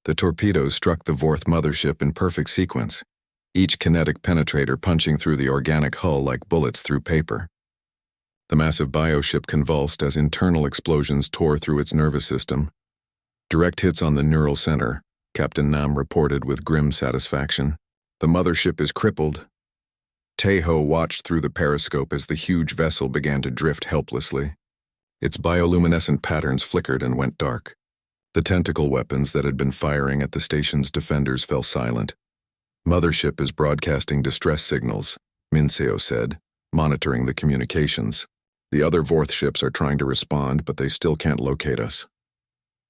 The torpedoes struck the Vorth mothership in perfect sequence, each kinetic penetrator punching through the organic hull like bullets through paper. The massive bioship convulsed as internal explosions tore through its nervous system. Direct hits on the neural center, Captain Nam reported with grim satisfaction. The mothership is crippled. Tejo watched through the periscope as the huge vessel began to drift helplessly. Its bioluminescent patterns flickered and went dark. The tentacle weapons that had been firing at the station's defenders fell silent. Mothership is broadcasting distress signals, Minseo said, monitoring the communications. The other Vorth ships are trying to respond, but they still can't locate us.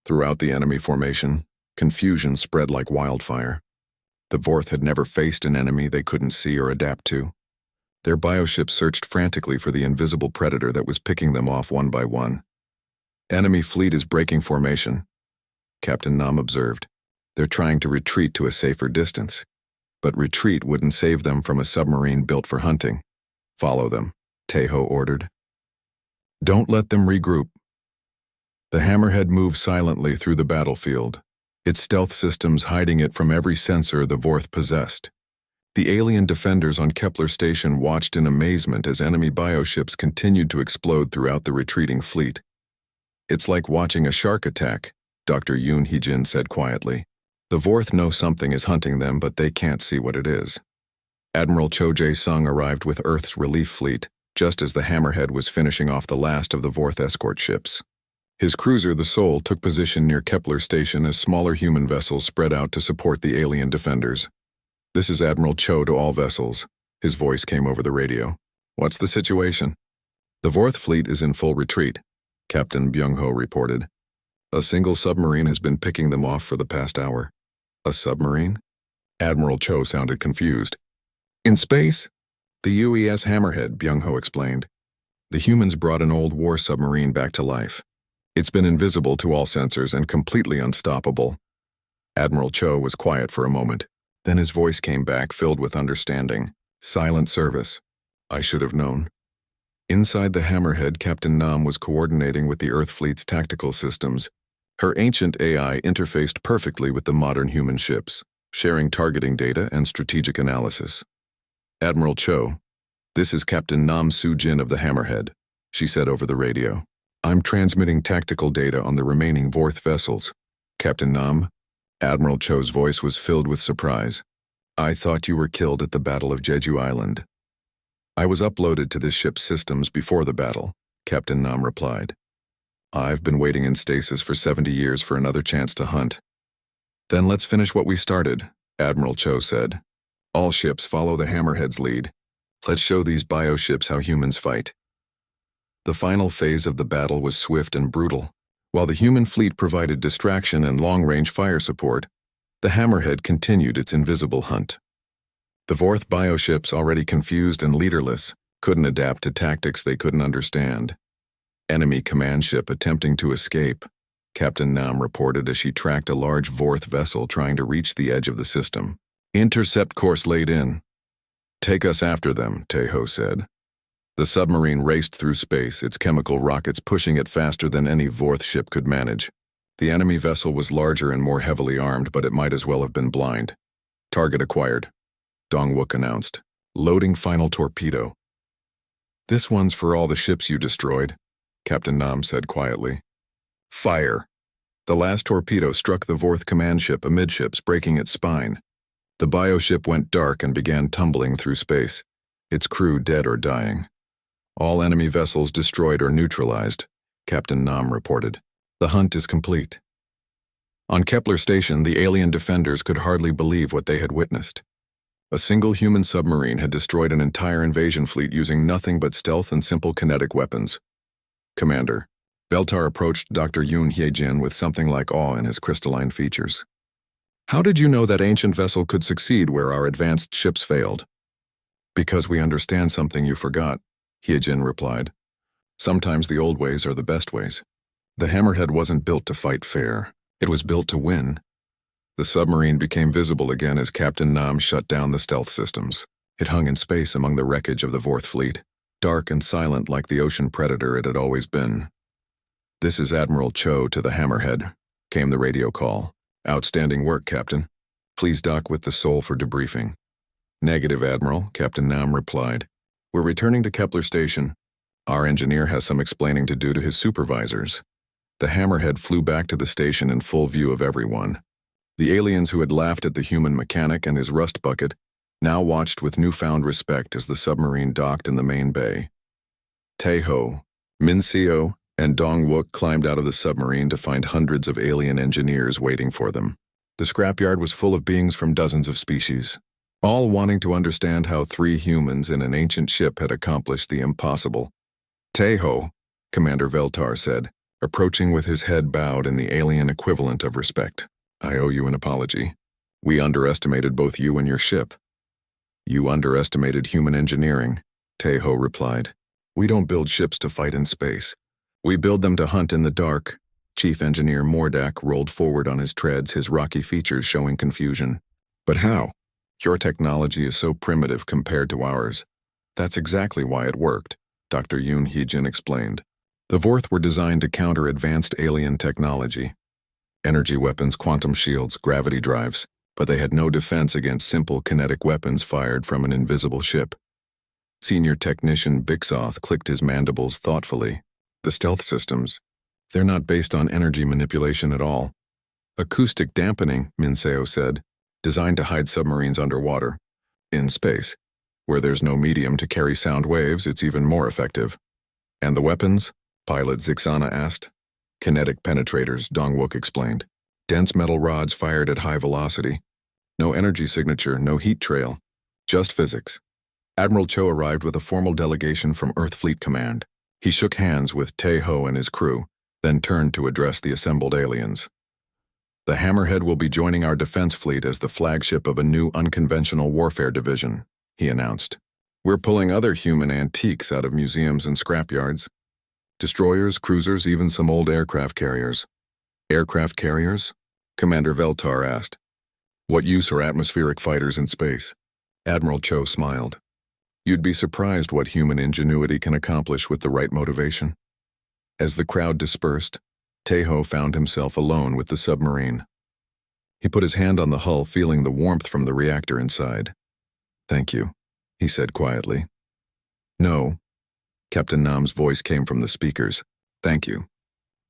Throughout the enemy formation, confusion spread like wildfire. The Vorth had never faced an enemy they couldn't see or adapt to. Their bioships searched frantically for the invisible predator that was picking them off one by one. Enemy fleet is breaking formation, Captain Nam observed. They're trying to retreat to a safer distance. But retreat wouldn't save them from a submarine built for hunting. Follow them, Tejo ordered. Don't let them regroup. The hammerhead moved silently through the battlefield, its stealth systems hiding it from every sensor the Vorth possessed. The alien defenders on Kepler Station watched in amazement as enemy bioships continued to explode throughout the retreating fleet. It's like watching a shark attack, Dr. Yoon Hee-jin said quietly. The Vorth know something is hunting them, but they can't see what it is. Admiral Cho Jae-sung arrived with Earth's relief fleet, just as the hammerhead was finishing off the last of the Vorth escort ships. His cruiser, the Seoul, took position near Kepler Station as smaller human vessels spread out to support the alien defenders. This is Admiral Cho to all vessels. His voice came over the radio. What's the situation? The Vorth fleet is in full retreat, Captain Byung-ho reported. A single submarine has been picking them off for the past hour. A submarine? Admiral Cho sounded confused. In space? The UES Hammerhead, Byung-ho explained. The humans brought an old war submarine back to life. It's been invisible to all sensors and completely unstoppable. Admiral Cho was quiet for a moment. Then his voice came back, filled with understanding. Silent service. I should have known. Inside the Hammerhead, Captain Nam was coordinating with the Earth Fleet's tactical systems. Her ancient AI interfaced perfectly with the modern human ships, sharing targeting data and strategic analysis. Admiral Cho, this is Captain Nam Soo-jin of the Hammerhead, she said over the radio. I'm transmitting tactical data on the remaining Vorth vessels. Captain Nam, Admiral Cho's voice was filled with surprise. I thought you were killed at the Battle of Jeju Island. I was uploaded to this ship's systems before the battle, Captain Nam replied. I've been waiting in stasis for 70 years for another chance to hunt. Then let's finish what we started, Admiral Cho said. All ships follow the Hammerhead's lead. Let's show these bioships how humans fight. The final phase of the battle was swift and brutal. While the human fleet provided distraction and long-range fire support, the Hammerhead continued its invisible hunt. The Vorth bioships, already confused and leaderless, couldn't adapt to tactics they couldn't understand. Enemy command ship attempting to escape, Captain Nam reported as she tracked a large Vorth vessel trying to reach the edge of the system. Intercept course laid in. Take us after them, Tejo said. The submarine raced through space, its chemical rockets pushing it faster than any Vorth ship could manage. The enemy vessel was larger and more heavily armed, but it might as well have been blind. Target acquired, Dong-wook announced. Loading final torpedo. This one's for all the ships you destroyed, Captain Nam said quietly. Fire. The last torpedo struck the Vorth command ship amidships, breaking its spine. The bioship went dark and began tumbling through space, its crew dead or dying. All enemy vessels destroyed or neutralized, Captain Nam reported. The hunt is complete. On Kepler Station, the alien defenders could hardly believe what they had witnessed. A single human submarine had destroyed an entire invasion fleet using nothing but stealth and simple kinetic weapons. Commander, Beltar approached Dr. Yoon Hee-jin with something like awe in his crystalline features. How did you know that ancient vessel could succeed where our advanced ships failed? Because we understand something you forgot, Hee-jin replied. Sometimes the old ways are the best ways. The Hammerhead wasn't built to fight fair. It was built to win. The submarine became visible again as Captain Nam shut down the stealth systems. It hung in space among the wreckage of the Vorth fleet, dark and silent like the ocean predator it had always been. This is Admiral Cho to the Hammerhead, came the radio call. Outstanding work, Captain. Please dock with the Sol for debriefing. Negative, Admiral, Captain Nam replied. We're returning to Kepler Station. Our engineer has some explaining to do to his supervisors. The hammerhead flew back to the station in full view of everyone. The aliens who had laughed at the human mechanic and his rust bucket now watched with newfound respect as the submarine docked in the main bay. Taeho, Minseo, and Dongwook climbed out of the submarine to find hundreds of alien engineers waiting for them. The scrapyard was full of beings from dozens of species, all wanting to understand how 3 humans in an ancient ship had accomplished the impossible. Taeho, Commander Veltar said, approaching with his head bowed in the alien equivalent of respect. I owe you an apology. We underestimated both you and your ship. You underestimated human engineering, Taeho replied. We don't build ships to fight in space. We build them to hunt in the dark. Chief Engineer Mordak rolled forward on his treads, his rocky features showing confusion. But how? Your technology is so primitive compared to ours. That's exactly why it worked, Dr. Yoon Hee-jin explained. The Vorth were designed to counter advanced alien technology. Energy weapons, quantum shields, gravity drives, but they had no defense against simple kinetic weapons fired from an invisible ship. Senior Technician Bixoth clicked his mandibles thoughtfully. The stealth systems, they're not based on energy manipulation at all. Acoustic dampening, Minseo said, designed to hide submarines underwater. In space, where there's no medium to carry sound waves, it's even more effective. And the weapons? Pilot Zixana asked. Kinetic penetrators, Dongwook explained. Dense metal rods fired at high velocity. No energy signature, no heat trail. Just physics. Admiral Cho arrived with a formal delegation from Earth Fleet Command. He shook hands with Taeho and his crew, then turned to address the assembled aliens. The Hammerhead will be joining our defense fleet as the flagship of a new unconventional warfare division, he announced. We're pulling other human antiques out of museums and scrapyards. Destroyers, cruisers, even some old aircraft carriers. Aircraft carriers? Commander Veltar asked. What use are atmospheric fighters in space? Admiral Cho smiled. You'd be surprised what human ingenuity can accomplish with the right motivation. As the crowd dispersed, Taeho found himself alone with the submarine. He put his hand on the hull, feeling the warmth from the reactor inside. Thank you, he said quietly. No, Captain Nam's voice came from the speakers. Thank you.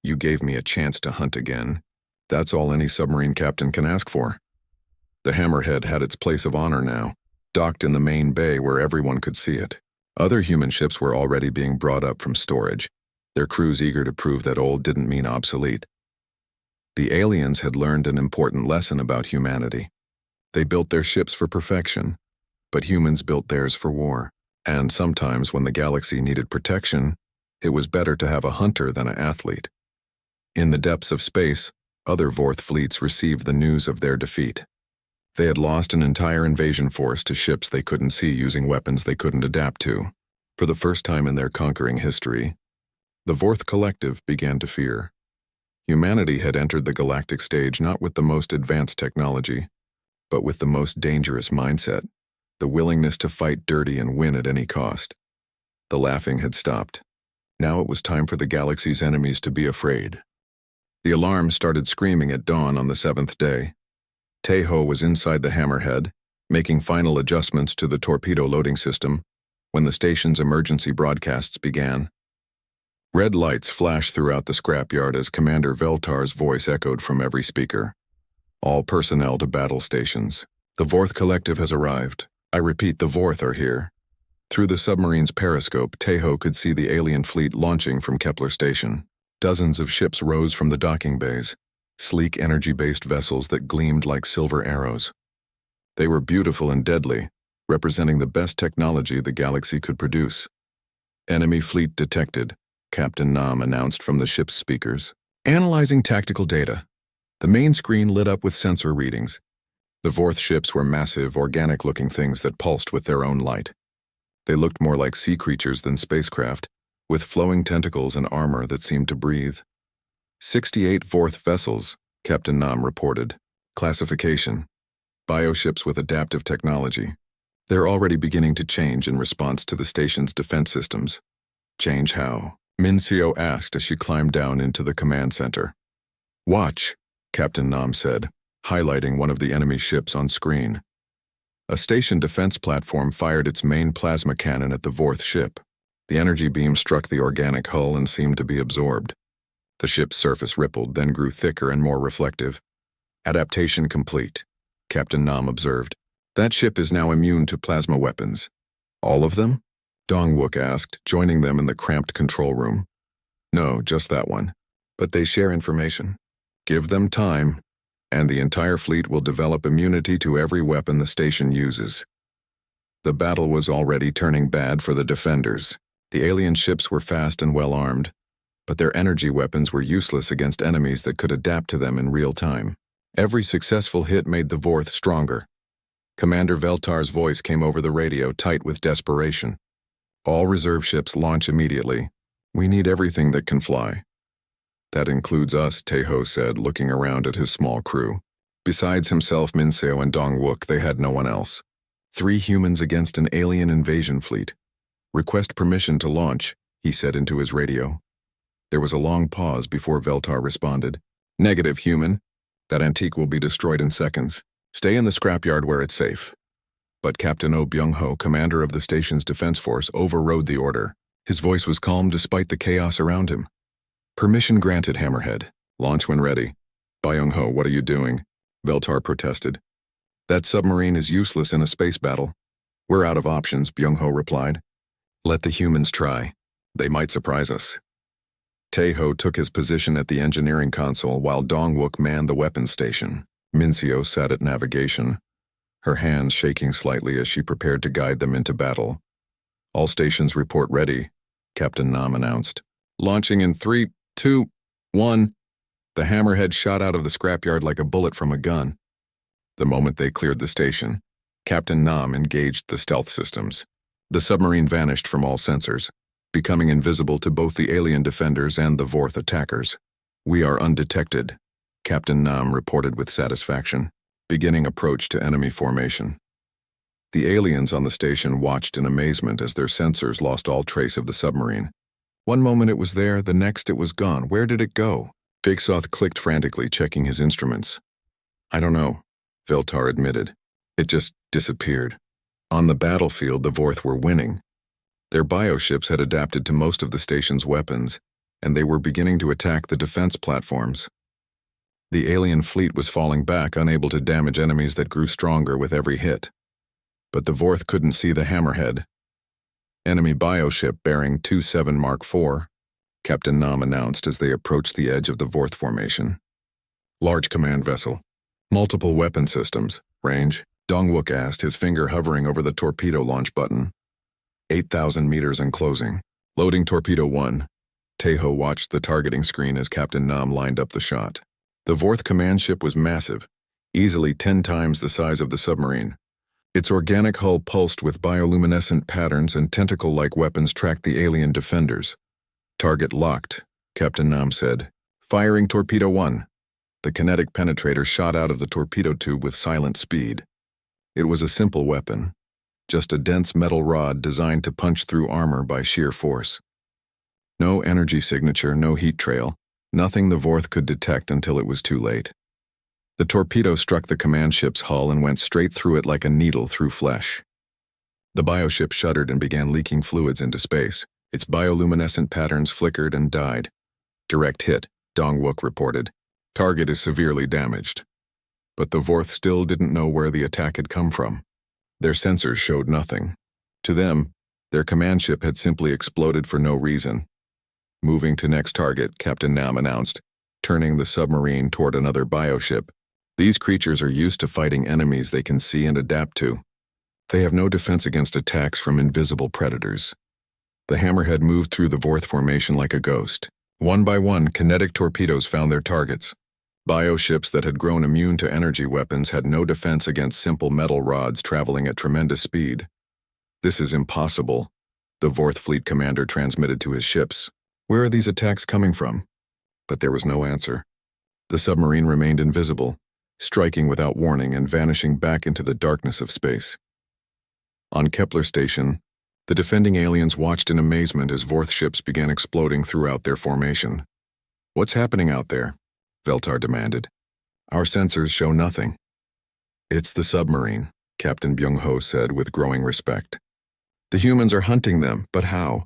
You gave me a chance to hunt again. That's all any submarine captain can ask for. The Hammerhead had its place of honor now, docked in the main bay where everyone could see it. Other human ships were already being brought up from storage, their crews eager to prove that old didn't mean obsolete. The aliens had learned an important lesson about humanity. They built their ships for perfection, but humans built theirs for war. And sometimes when the galaxy needed protection, it was better to have a hunter than an athlete. In the depths of space, other Vorth fleets received the news of their defeat. They had lost an entire invasion force to ships they couldn't see using weapons they couldn't adapt to. For the first time in their conquering history, the Vorth Collective began to fear. Humanity had entered the galactic stage not with the most advanced technology, but with the most dangerous mindset, the willingness to fight dirty and win at any cost. The laughing had stopped. Now it was time for the galaxy's enemies to be afraid. The alarm started screaming at dawn on the 7th day. Taeho was inside the Hammerhead, making final adjustments to the torpedo loading system, when the station's emergency broadcasts began. Red lights flashed throughout the scrapyard as Commander Veltar's voice echoed from every speaker. All personnel to battle stations. The Vorth Collective has arrived. I repeat, the Vorth are here. Through the submarine's periscope, Taeho could see the alien fleet launching from Kepler Station. Dozens of ships rose from the docking bays, sleek energy-based vessels that gleamed like silver arrows. They were beautiful and deadly, representing the best technology the galaxy could produce. Enemy fleet detected, Captain Nam announced from the ship's speakers. Analyzing tactical data. The main screen lit up with sensor readings. The Vorth ships were massive, organic-looking things that pulsed with their own light. They looked more like sea creatures than spacecraft, with flowing tentacles and armor that seemed to breathe. 68 Vorth vessels, Captain Nam reported. Classification: bioships with adaptive technology. They're already beginning to change in response to the station's defense systems. Change how? Minseo asked as she climbed down into the command center. Watch, Captain Nam said. highlighting one of the enemy ships on screen. A station defense platform fired its main plasma cannon at the Vorth ship. The energy beam struck the organic hull and seemed to be absorbed. The ship's surface rippled, then grew thicker and more reflective. Adaptation complete, Captain Nam observed. That ship is now immune to plasma weapons. All of them? Dongwook asked, joining them in the cramped control room. No, just that one. But they share information. Give them time, and the entire fleet will develop immunity to every weapon the station uses. The battle was already turning bad for the defenders. The alien ships were fast and well armed, but their energy weapons were useless against enemies that could adapt to them in real time. Every successful hit made the Vorth stronger. Commander Veltar's voice came over the radio, tight with desperation. All reserve ships launch immediately. We need everything that can fly. That includes us, Taeho said, looking around at his small crew. Besides himself, Minseo, and Dongwook, they had no one else. 3 humans against an alien invasion fleet. Request permission to launch, he said into his radio. There was a long pause before Veltar responded. Negative, human. That antique will be destroyed in seconds. Stay in the scrapyard where it's safe. But Captain Oh Byung-ho, commander of the station's defense force, overrode the order. His voice was calm despite the chaos around him. Permission granted, Hammerhead. Launch when ready. Byung-ho, what are you doing? Veltar protested. That submarine is useless in a space battle. We're out of options, Byung-ho replied. Let the humans try. They might surprise us. Taeho took his position at the engineering console while Dongwook manned the weapons station. Minseo sat at navigation, her hands shaking slightly as she prepared to guide them into battle. All stations report ready, Captain Nam announced. Launching in 3, 2, 1. The Hammerhead shot out of the scrapyard like a bullet from a gun. The moment they cleared the station, Captain Nam engaged the stealth systems. The submarine vanished from all sensors, becoming invisible to both the alien defenders and the Vorth attackers. We are undetected, Captain Nam reported with satisfaction, beginning approach to enemy formation. The aliens on the station watched in amazement as their sensors lost all trace of the submarine. One moment it was there, the next it was gone. Where did it go? Big Soth clicked frantically, checking his instruments. I don't know, Veltar admitted. It just disappeared. On the battlefield, the Vorth were winning. Their bioships had adapted to most of the station's weapons, and they were beginning to attack the defense platforms. The alien fleet was falling back, unable to damage enemies that grew stronger with every hit. But the Vorth couldn't see the Hammerhead. Enemy bioship bearing 27 Mark IV, Captain Nam announced as they approached the edge of the Vorth formation. Large command vessel. Multiple weapon systems. Range? Dongwook asked, his finger hovering over the torpedo launch button. 8,000 meters and closing. Loading torpedo 1. Taeho watched the targeting screen as Captain Nam lined up the shot. The Vorth command ship was massive, easily 10 times the size of the submarine. Its organic hull pulsed with bioluminescent patterns, and tentacle-like weapons tracked the alien defenders. Target locked, Captain Nam said. Firing torpedo 1. The kinetic penetrator shot out of the torpedo tube with silent speed. It was a simple weapon, just a dense metal rod designed to punch through armor by sheer force. No energy signature, no heat trail, nothing the Vorth could detect until it was too late. The torpedo struck the command ship's hull and went straight through it like a needle through flesh. The bioship shuddered and began leaking fluids into space. Its bioluminescent patterns flickered and died. Direct hit, Dongwook reported. Target is severely damaged. But the Vorth still didn't know where the attack had come from. Their sensors showed nothing. To them, their command ship had simply exploded for no reason. Moving to next target, Captain Nam announced, turning the submarine toward another bioship. These creatures are used to fighting enemies they can see and adapt to. They have no defense against attacks from invisible predators. The Hammerhead moved through the Vorth formation like a ghost. One by one, kinetic torpedoes found their targets. Bioships that had grown immune to energy weapons had no defense against simple metal rods traveling at tremendous speed. This is impossible, the Vorth fleet commander transmitted to his ships. Where are these attacks coming from? But there was no answer. The submarine remained invisible, striking without warning and vanishing back into the darkness of space. On Kepler Station, the defending aliens watched in amazement as Vorth ships began exploding throughout their formation. What's happening out there? Veltar demanded. Our sensors show nothing. It's the submarine, Captain Byung-ho said with growing respect. The humans are hunting them, but how?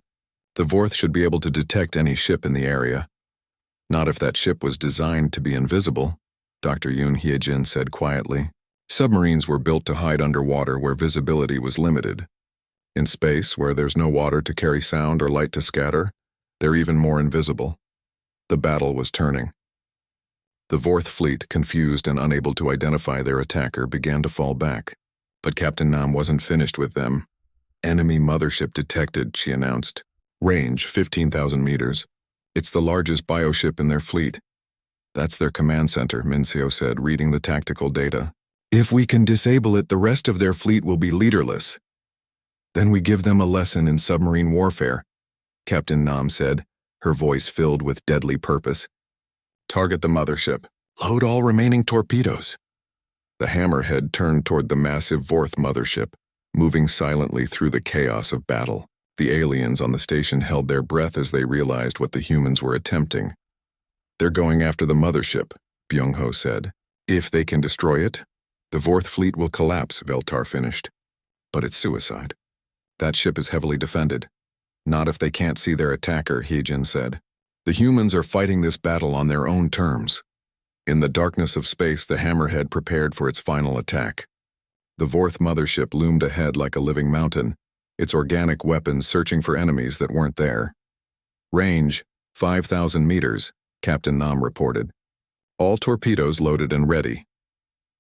The Vorth should be able to detect any ship in the area. Not if that ship was designed to be invisible, Dr. Yoon Hye-jin said quietly. Submarines were built to hide underwater where visibility was limited. In space, where there's no water to carry sound or light to scatter, they're even more invisible. The battle was turning. The Vorth fleet, confused and unable to identify their attacker, began to fall back. But Captain Nam wasn't finished with them. Enemy mothership detected, she announced. Range, 15,000 meters. It's the largest bioship in their fleet. That's their command center, Min-seo said, reading the tactical data. If we can disable it, the rest of their fleet will be leaderless. Then we give them a lesson in submarine warfare, Captain Nam said, her voice filled with deadly purpose. Target the mothership. Load all remaining torpedoes. The hammerhead turned toward the massive Vorth mothership, moving silently through the chaos of battle. The aliens on the station held their breath as they realized what the humans were attempting. They're going after the mothership, Byung-ho said. If they can destroy it, the Vorth fleet will collapse, Veltar finished. But it's suicide. That ship is heavily defended. Not if they can't see their attacker, Hye-jin said. The humans are fighting this battle on their own terms. In the darkness of space, the hammerhead prepared for its final attack. The Vorth mothership loomed ahead like a living mountain, its organic weapons searching for enemies that weren't there. Range, 5,000 meters, Captain Nam reported. All torpedoes loaded and ready.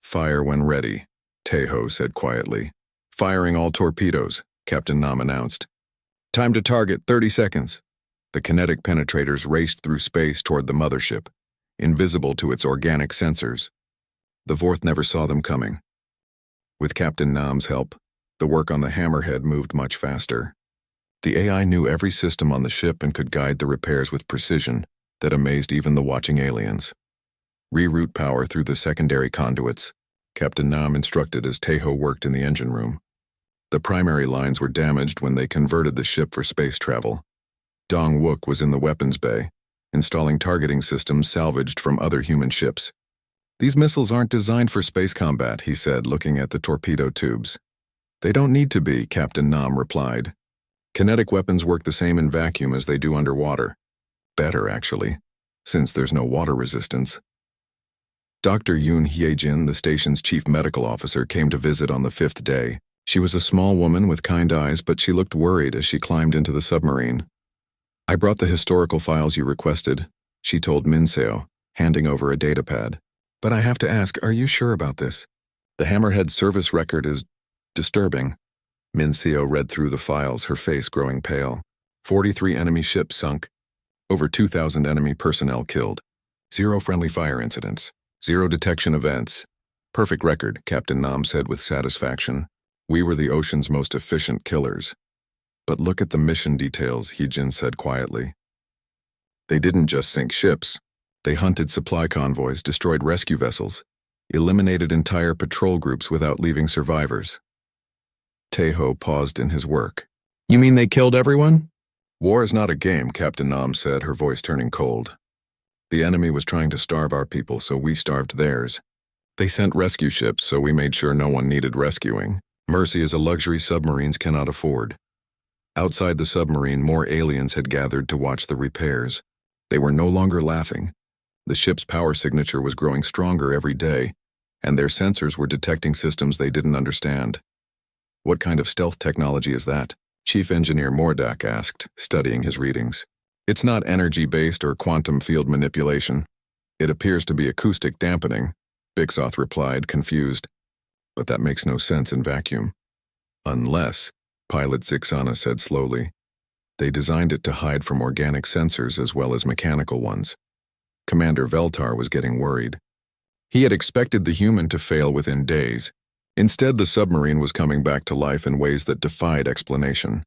Fire when ready, Taeho said quietly. Firing all torpedoes, Captain Nam announced. Time to target, 30 seconds. The kinetic penetrators raced through space toward the mothership, invisible to its organic sensors. The Vorth never saw them coming. With Captain Nam's help, the work on the hammerhead moved much faster. The AI knew every system on the ship and could guide the repairs with precision that amazed even the watching aliens. Reroute power through the secondary conduits, Captain Nam instructed as Taeho worked in the engine room. The primary lines were damaged when they converted the ship for space travel. Dong-wook was in the weapons bay, installing targeting systems salvaged from other human ships. These missiles aren't designed for space combat, he said, looking at the torpedo tubes. They don't need to be, Captain Nam replied. Kinetic weapons work the same in vacuum as they do underwater. Better, actually, since there's no water resistance. Dr. Yoon Hye-jin, the station's chief medical officer, came to visit on the 5th day. She was a small woman with kind eyes, but she looked worried as she climbed into the submarine. I brought the historical files you requested, she told Min-seo, handing over a datapad. But I have to ask, are you sure about this? The hammerhead service record is disturbing. Min-seo read through the files, her face growing pale. 43 enemy ships sunk. Over 2,000 enemy personnel killed. 0 friendly fire incidents. 0 detection events. Perfect record, Captain Nam said with satisfaction. We were the ocean's most efficient killers. But look at the mission details, Hye-jin said quietly. They didn't just sink ships. They hunted supply convoys, destroyed rescue vessels, eliminated entire patrol groups without leaving survivors. Taeho paused in his work. You mean they killed everyone? War is not a game, Captain Nam said, her voice turning cold. The enemy was trying to starve our people, so we starved theirs. They sent rescue ships, so we made sure no one needed rescuing. Mercy is a luxury submarines cannot afford. Outside the submarine, more aliens had gathered to watch the repairs. They were no longer laughing. The ship's power signature was growing stronger every day, and their sensors were detecting systems they didn't understand. What kind of stealth technology is that? Chief Engineer Mordak asked, studying his readings. It's not energy-based or quantum field manipulation. It appears to be acoustic dampening, Bixoth replied, confused. But that makes no sense in vacuum. Unless, Pilot Zixana said slowly, they designed it to hide from organic sensors as well as mechanical ones. Commander Veltar was getting worried. He had expected the human to fail within days. Instead, the submarine was coming back to life in ways that defied explanation.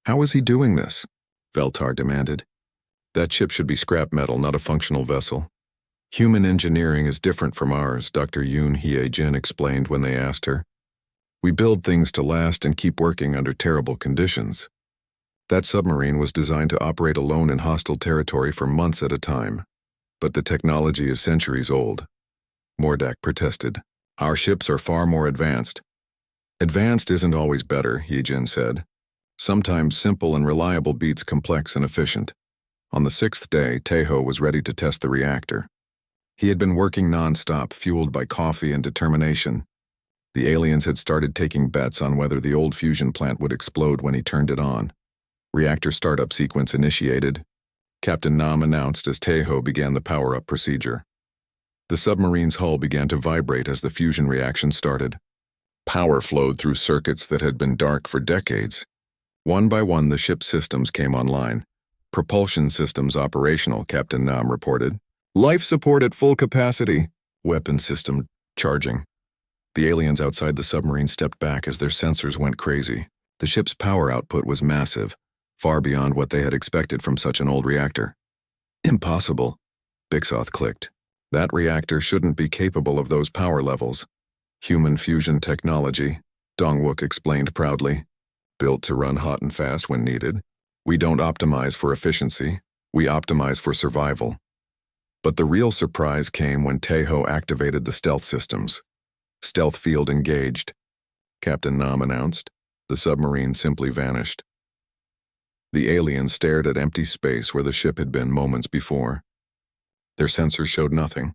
How was he doing this? Veltar demanded. That ship should be scrap metal, not a functional vessel. Human engineering is different from ours, Dr. Yoon Hye-jin explained when they asked her. We build things to last and keep working under terrible conditions. That submarine was designed to operate alone in hostile territory for months at a time. But the technology is centuries old. Mordak protested. Our ships are far more advanced. Advanced isn't always better, Yijin said. Sometimes simple and reliable beats complex and efficient. On the 6th day, Tejo was ready to test the reactor. He had been working non-stop, fueled by coffee and determination. The aliens had started taking bets on whether the old fusion plant would explode when he turned it on. Reactor startup sequence initiated. Captain Nam announced as Tejo began the power-up procedure. The submarine's hull began to vibrate as the fusion reaction started. Power flowed through circuits that had been dark for decades. One by one, the ship's systems came online. Propulsion systems operational, Captain Nam reported. Life support at full capacity. Weapon system charging. The aliens outside the submarine stepped back as their sensors went crazy. The ship's power output was massive, far beyond what they had expected from such an old reactor. Impossible. Bixoth clicked. That reactor shouldn't be capable of those power levels. Human fusion technology, Dongwook explained proudly. Built to run hot and fast when needed. We don't optimize for efficiency, we optimize for survival. But the real surprise came when Tejo activated the stealth systems. Stealth field engaged. Captain Nam announced. The submarine simply vanished. The aliens stared at empty space where the ship had been moments before. Their sensors showed nothing.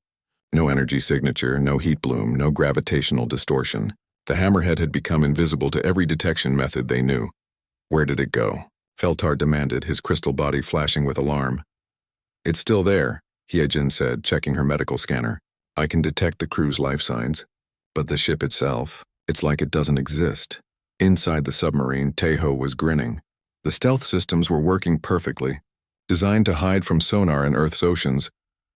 No energy signature, no heat bloom, no gravitational distortion. The hammerhead had become invisible to every detection method they knew. Where did it go? Feltar demanded, his crystal body flashing with alarm. It's still there, Hyejin said, checking her medical scanner. I can detect the crew's life signs. But the ship itself, it's like it doesn't exist. Inside the submarine, Tejo was grinning. The stealth systems were working perfectly. Designed to hide from sonar in Earth's oceans,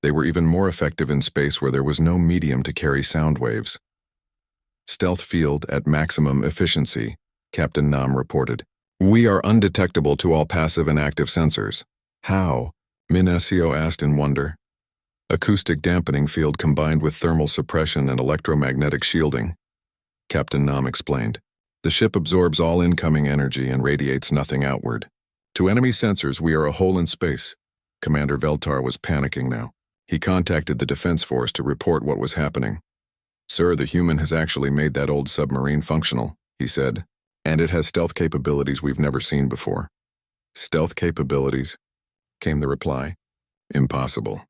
they were even more effective in space where there was no medium to carry sound waves. Stealth field at maximum efficiency, Captain Nam reported. We are undetectable to all passive and active sensors. How? Minesio asked in wonder. Acoustic dampening field combined with thermal suppression and electromagnetic shielding. Captain Nam explained. The ship absorbs all incoming energy and radiates nothing outward. To enemy sensors, we are a hole in space. Commander Veltar was panicking now. He contacted the Defense Force to report what was happening. Sir, the human has actually made that old submarine functional, he said, and it has stealth capabilities we've never seen before. Stealth capabilities? Came the reply. Impossible.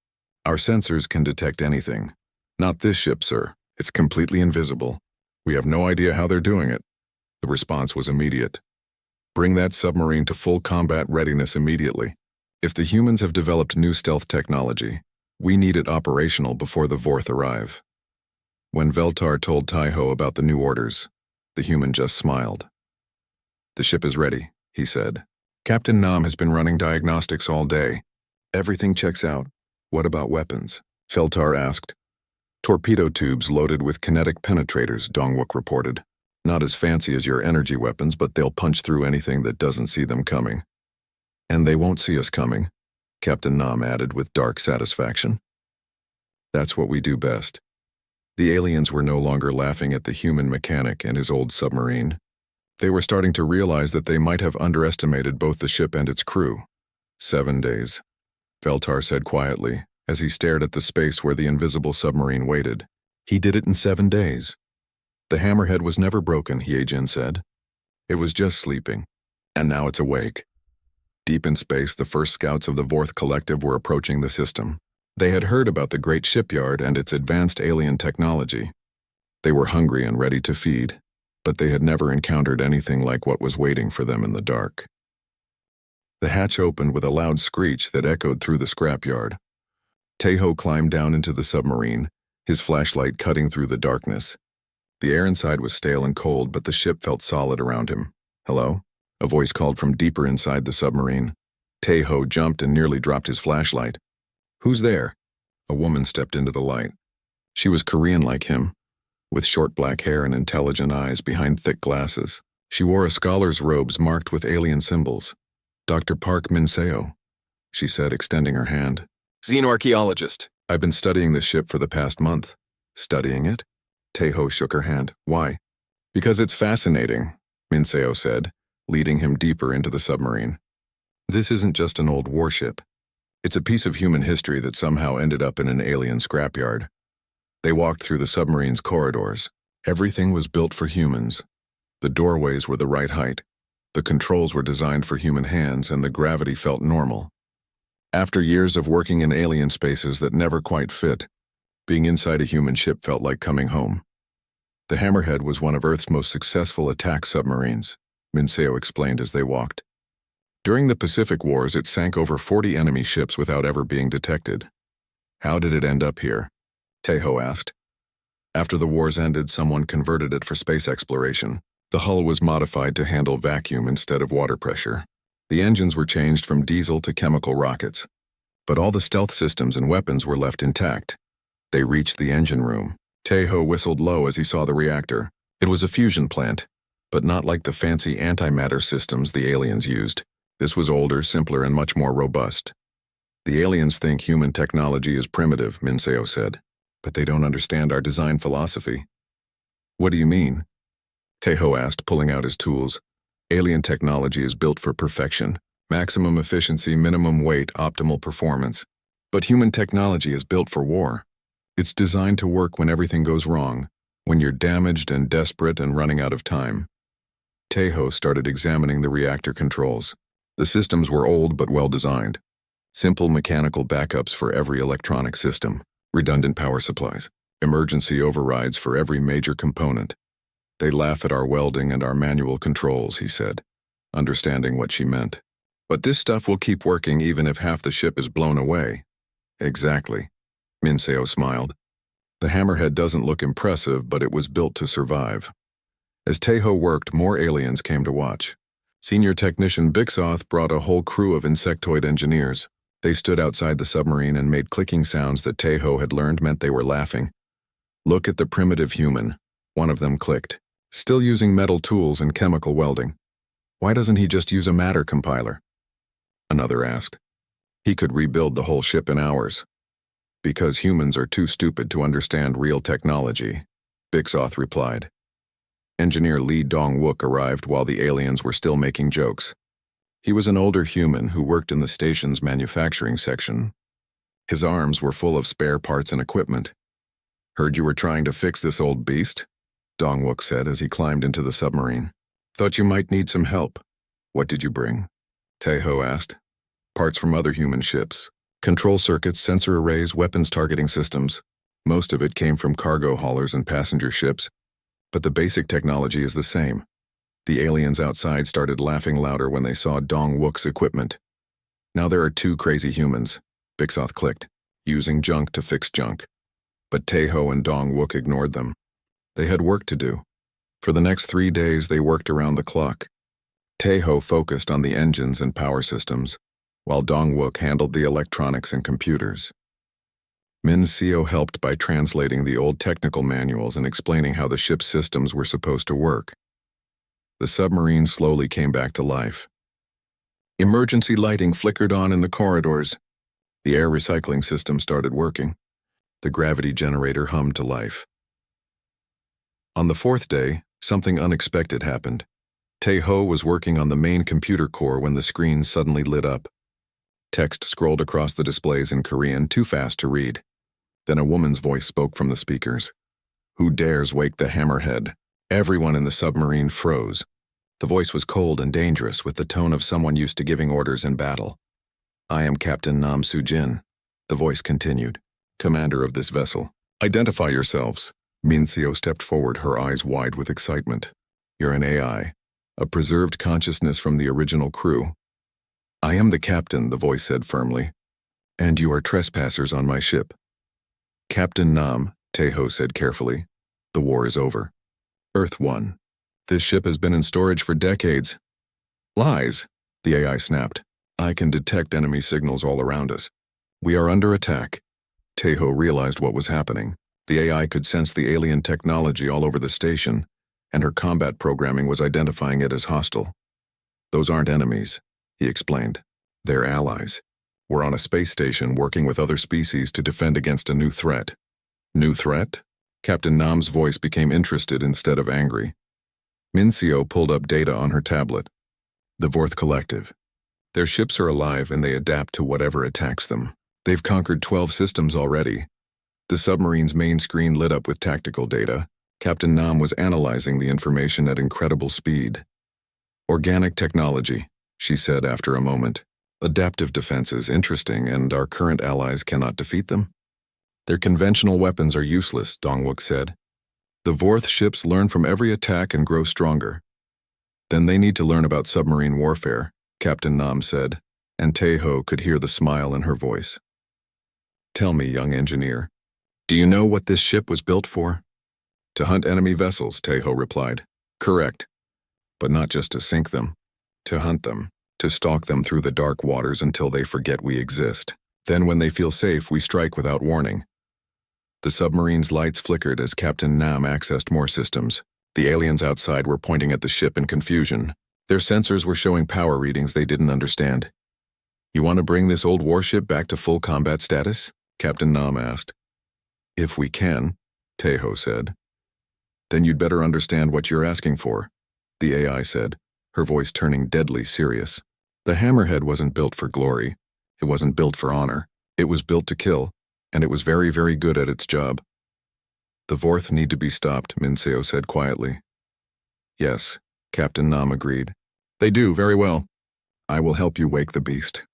Our sensors can detect anything. Not this ship, sir. It's completely invisible. We have no idea how they're doing it. The response was immediate. Bring that submarine to full combat readiness immediately. If the humans have developed new stealth technology, we need it operational before the Vorth arrive. When Veltar told Tejo about the new orders, the human just smiled. The ship is ready, he said. Captain Nam has been running diagnostics all day. Everything checks out. What about weapons? Veltar asked. Torpedo tubes loaded with kinetic penetrators, Dongwook reported. Not as fancy as your energy weapons, but they'll punch through anything that doesn't see them coming. And they won't see us coming, Captain Nam added with dark satisfaction. That's what we do best. The aliens were no longer laughing at the human mechanic and his old submarine. They were starting to realize that they might have underestimated both the ship and its crew. 7 days, Veltar said quietly, as he stared at the space where the invisible submarine waited. He did it in 7 days. The hammerhead was never broken, Hyejin said. It was just sleeping, and now it's awake. Deep in space, the first scouts of the Vorth Collective were approaching the system. They had heard about the great shipyard and its advanced alien technology. They were hungry and ready to feed, but they had never encountered anything like what was waiting for them in the dark. The hatch opened with a loud screech that echoed through the scrapyard. Tejo climbed down into the submarine, his flashlight cutting through the darkness. The air inside was stale and cold, but the ship felt solid around him. Hello? A voice called from deeper inside the submarine. Tejo jumped and nearly dropped his flashlight. Who's there? A woman stepped into the light. She was Korean like him, with short black hair and intelligent eyes behind thick glasses. She wore a scholar's robes marked with alien symbols. Dr. Park Minseo, she said, extending her hand. Xenoarchaeologist. I've been studying this ship for the past month. Studying it? Tejo shook her hand. Why? Because it's fascinating, Minseo said, leading him deeper into the submarine. This isn't just an old warship. It's a piece of human history that somehow ended up in an alien scrapyard. They walked through the submarine's corridors. Everything was built for humans. The doorways were the right height. The controls were designed for human hands, and the gravity felt normal. After years of working in alien spaces that never quite fit, being inside a human ship felt like coming home. The Hammerhead was one of Earth's most successful attack submarines, Minseo explained as they walked. During the Pacific Wars, it sank over 40 enemy ships without ever being detected. How did it end up here? Tejo asked. After the wars ended, someone converted it for space exploration. The hull was modified to handle vacuum instead of water pressure. The engines were changed from diesel to chemical rockets. But all the stealth systems and weapons were left intact. They reached the engine room. Tejo whistled low as he saw the reactor. It was a fusion plant, but not like the fancy antimatter systems the aliens used. This was older, simpler, and much more robust. The aliens think human technology is primitive, Minseo said, but they don't understand our design philosophy. What do you mean? Tejo asked, pulling out his tools. Alien technology is built for perfection. Maximum efficiency, minimum weight, optimal performance. But human technology is built for war. It's designed to work when everything goes wrong, when you're damaged and desperate and running out of time. Tejo started examining the reactor controls. The systems were old but well designed. Simple mechanical backups for every electronic system, redundant power supplies, emergency overrides for every major component. They laugh at our welding and our manual controls, he said, understanding what she meant. But this stuff will keep working even if half the ship is blown away. Exactly. Minseo smiled. The Hammerhead doesn't look impressive, but it was built to survive. As Tejo worked, more aliens came to watch. Senior technician Bixoth brought a whole crew of insectoid engineers. They stood outside the submarine and made clicking sounds that Tejo had learned meant they were laughing. Look at the primitive human, one of them clicked. Still using metal tools and chemical welding. Why doesn't he just use a matter compiler? Another asked. He could rebuild the whole ship in hours. Because humans are too stupid to understand real technology, Bixoth replied. Engineer Lee Dong-wook arrived while the aliens were still making jokes. He was an older human who worked in the station's manufacturing section. His arms were full of spare parts and equipment. Heard you were trying to fix this old beast? Dong-wook said as he climbed into the submarine. Thought you might need some help. What did you bring? Tejo asked. Parts from other human ships. Control circuits, sensor arrays, weapons targeting systems. Most of it came from cargo haulers and passenger ships. But the basic technology is the same. The aliens outside started laughing louder when they saw Dong-wook's equipment. Now there are two crazy humans, Bixoth clicked, using junk to fix junk. But Tejo and Dong-wook ignored them. They had work to do. For the next 3 days, they worked around the clock. Tejo focused on the engines and power systems, while Dong-wook handled the electronics and computers. Minseo helped by translating the old technical manuals and explaining how the ship's systems were supposed to work. The submarine slowly came back to life. Emergency lighting flickered on in the corridors. The air recycling system started working. The gravity generator hummed to life. On the 4th day, something unexpected happened. Tejo was working on the main computer core when the screen suddenly lit up. Text scrolled across the displays in Korean, too fast to read. Then a woman's voice spoke from the speakers. Who dares wake the Hammerhead? Everyone in the submarine froze. The voice was cold and dangerous, with the tone of someone used to giving orders in battle. I am Captain Nam Soo-jin, the voice continued, commander of this vessel. Identify yourselves. Minseo stepped forward, her eyes wide with excitement. You're an AI, a preserved consciousness from the original crew. I am the captain, the voice said firmly. And you are trespassers on my ship. Captain Nam, Tejo said carefully. The war is over. Earth won. This ship has been in storage for decades. Lies, the AI snapped. I can detect enemy signals all around us. We are under attack. Tejo realized what was happening. The AI could sense the alien technology all over the station, and her combat programming was identifying it as hostile. Those aren't enemies, he explained. They're allies. We're on a space station working with other species to defend against a new threat. New threat? Captain Nam's voice became interested instead of angry. Minseo pulled up data on her tablet. The Vorth Collective. Their ships are alive and they adapt to whatever attacks them. They've conquered 12 systems already. The submarine's main screen lit up with tactical data. Captain Nam was analyzing the information at incredible speed. Organic technology, she said after a moment. Adaptive defenses, interesting, and our current allies cannot defeat them? Their conventional weapons are useless, Dongwook said. The Vorth ships learn from every attack and grow stronger. Then they need to learn about submarine warfare, Captain Nam said, and Taeho could hear the smile in her voice. Tell me, young engineer, do you know what this ship was built for? To hunt enemy vessels, Taeho replied. Correct. But not just to sink them. To hunt them. To stalk them through the dark waters until they forget we exist. Then when they feel safe, we strike without warning. The submarine's lights flickered as Captain Nam accessed more systems. The aliens outside were pointing at the ship in confusion. Their sensors were showing power readings they didn't understand. You want to bring this old warship back to full combat status? Captain Nam asked. If we can, Taeho said. Then you'd better understand what you're asking for, the AI said, her voice turning deadly serious. The Hammerhead wasn't built for glory. It wasn't built for honor. It was built to kill, and it was very, very good at its job. The Vorth need to be stopped, Minseo said quietly. Yes, Captain Nam agreed. They do, very well. I will help you wake the beast.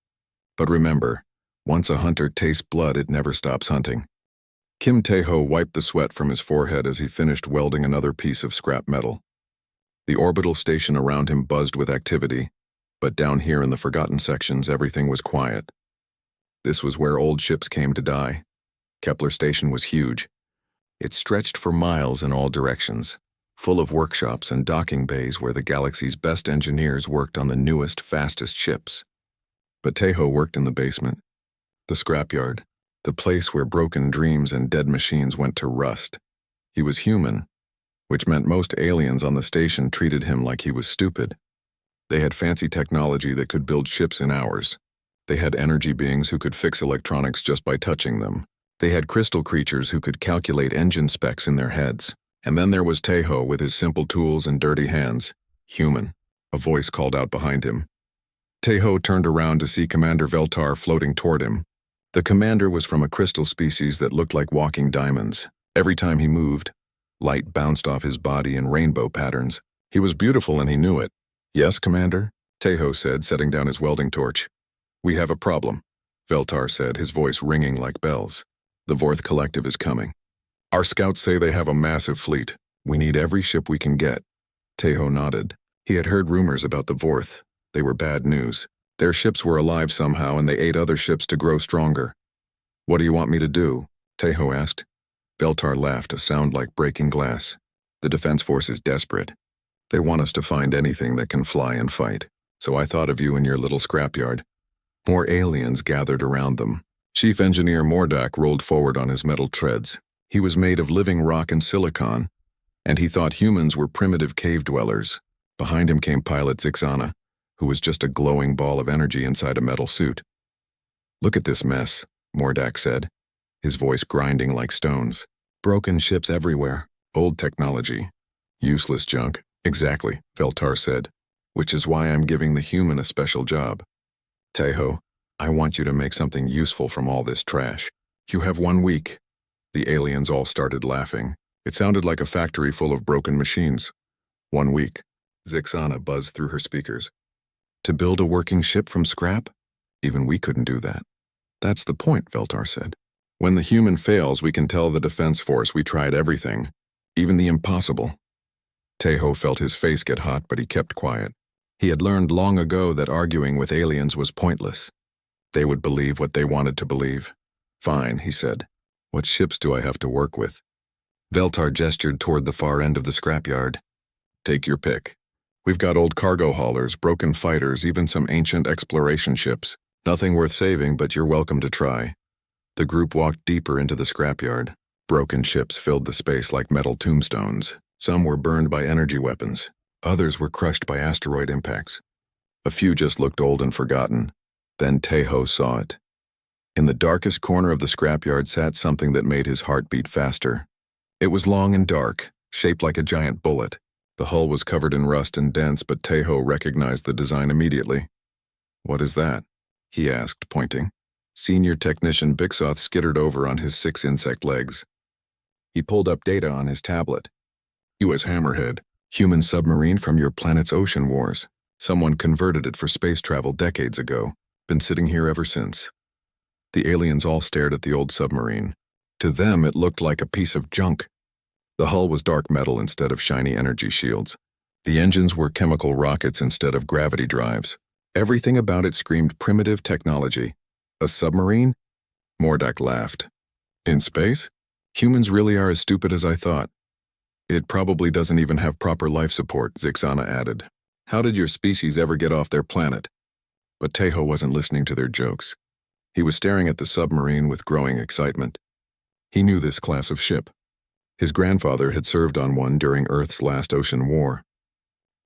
But remember, once a hunter tastes blood, it never stops hunting. Kim Taeho wiped the sweat from his forehead as he finished welding another piece of scrap metal. The orbital station around him buzzed with activity, but down here in the forgotten sections, everything was quiet. This was where old ships came to die. Kepler Station was huge. It stretched for miles in all directions, full of workshops and docking bays where the galaxy's best engineers worked on the newest, fastest ships. But Taeho worked in the basement, the scrapyard, the place where broken dreams and dead machines went to rust. He was human, which meant most aliens on the station treated him like he was stupid. They had fancy technology that could build ships in hours. They had energy beings who could fix electronics just by touching them. They had crystal creatures who could calculate engine specs in their heads. And then there was Taeho with his simple tools and dirty hands. Human. A voice called out behind him. Taeho turned around to see Commander Veltar floating toward him. The commander was from a crystal species that looked like walking diamonds. Every time he moved, light bounced off his body in rainbow patterns. He was beautiful and he knew it. Yes, Commander? Taeho said, setting down his welding torch. We have a problem, Veltar said, his voice ringing like bells. The Vorth Collective is coming. Our scouts say they have a massive fleet. We need every ship we can get. Taeho nodded. He had heard rumors about the Vorth. They were bad news. Their ships were alive somehow and they ate other ships to grow stronger. What do you want me to do? Taeho asked. Veltar laughed, a sound like breaking glass. The Defense Force is desperate. They want us to find anything that can fly and fight. So I thought of you in your little scrapyard. More aliens gathered around them. Chief Engineer Mordak rolled forward on his metal treads. He was made of living rock and silicon, and he thought humans were primitive cave dwellers. Behind him came Pilot Zixana, who was just a glowing ball of energy inside a metal suit. Look at this mess, Mordak said, his voice grinding like stones. Broken ships everywhere. Old technology. Useless junk. Exactly, Veltar said, which is why I'm giving the human a special job. Taeho, I want you to make something useful from all this trash. You have 1 week. The aliens all started laughing. It sounded like a factory full of broken machines. 1 week. Zixana buzzed through her speakers. To build a working ship from scrap? Even we couldn't do that. That's the point, Veltar said. When the human fails, we can tell the Defense Force we tried everything, even the impossible. Taeho felt his face get hot, but he kept quiet. He had learned long ago that arguing with aliens was pointless. They would believe what they wanted to believe. Fine, he said. What ships do I have to work with? Veltar gestured toward the far end of the scrapyard. Take your pick. We've got old cargo haulers, broken fighters, even some ancient exploration ships. Nothing worth saving, but you're welcome to try. The group walked deeper into the scrapyard. Broken ships filled the space like metal tombstones. Some were burned by energy weapons. Others were crushed by asteroid impacts. A few just looked old and forgotten. Then Taeho saw it. In the darkest corner of the scrapyard sat something that made his heart beat faster. It was long and dark, shaped like a giant bullet. The hull was covered in rust and dents, but Taeho recognized the design immediately. What is that? He asked, pointing. Senior Technician Bixoth skittered over on his 6 insect legs. He pulled up data on his tablet. U.S. Hammerhead, human submarine from your planet's ocean wars. Someone converted it for space travel decades ago. Been sitting here ever since. The aliens all stared at the old submarine. To them, it looked like a piece of junk. The hull was dark metal instead of shiny energy shields. The engines were chemical rockets instead of gravity drives. Everything about it screamed primitive technology. A submarine? Mordak laughed. In space? Humans really are as stupid as I thought. It probably doesn't even have proper life support, Zixana added. How did your species ever get off their planet? But Tejo wasn't listening to their jokes. He was staring at the submarine with growing excitement. He knew this class of ship. His grandfather had served on one during Earth's last ocean war.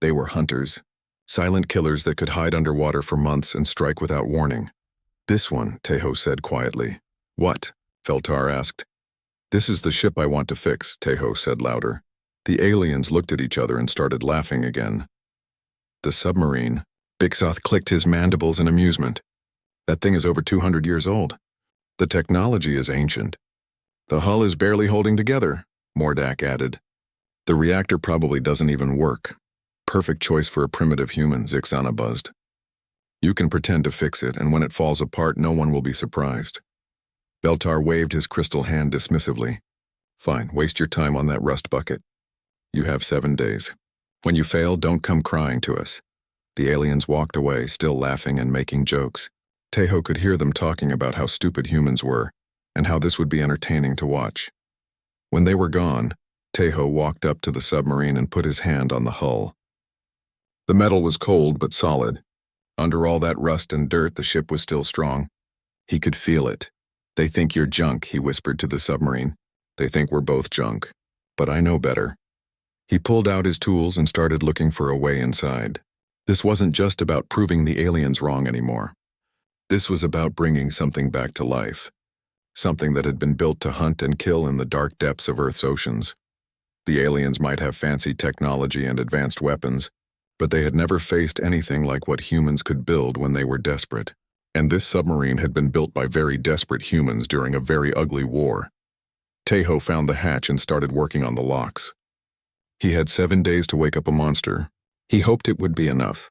They were hunters, silent killers that could hide underwater for months and strike without warning. This one, Tejo said quietly. What? Feltar asked. This is the ship I want to fix, Tejo said louder. The aliens looked at each other and started laughing again. The submarine. Bixoth clicked his mandibles in amusement. That thing is over 200 years old. The technology is ancient. The hull is barely holding together, Mordak added. The reactor probably doesn't even work. Perfect choice for a primitive human, Zixana buzzed. You can pretend to fix it, and when it falls apart, no one will be surprised. Beltar waved his crystal hand dismissively. Fine, waste your time on that rust bucket. You have 7 days. When you fail, don't come crying to us. The aliens walked away, still laughing and making jokes. Tejo could hear them talking about how stupid humans were, and how this would be entertaining to watch. When they were gone, Tejo walked up to the submarine and put his hand on the hull. The metal was cold but solid. Under all that rust and dirt, the ship was still strong. He could feel it. They think you're junk, he whispered to the submarine. They think we're both junk. But I know better. He pulled out his tools and started looking for a way inside. This wasn't just about proving the aliens wrong anymore. This was about bringing something back to life. Something that had been built to hunt and kill in the dark depths of Earth's oceans. The aliens might have fancy technology and advanced weapons, but they had never faced anything like what humans could build when they were desperate. And this submarine had been built by very desperate humans during a very ugly war. Tejo found the hatch and started working on the locks. He had 7 days to wake up a monster. He hoped it would be enough.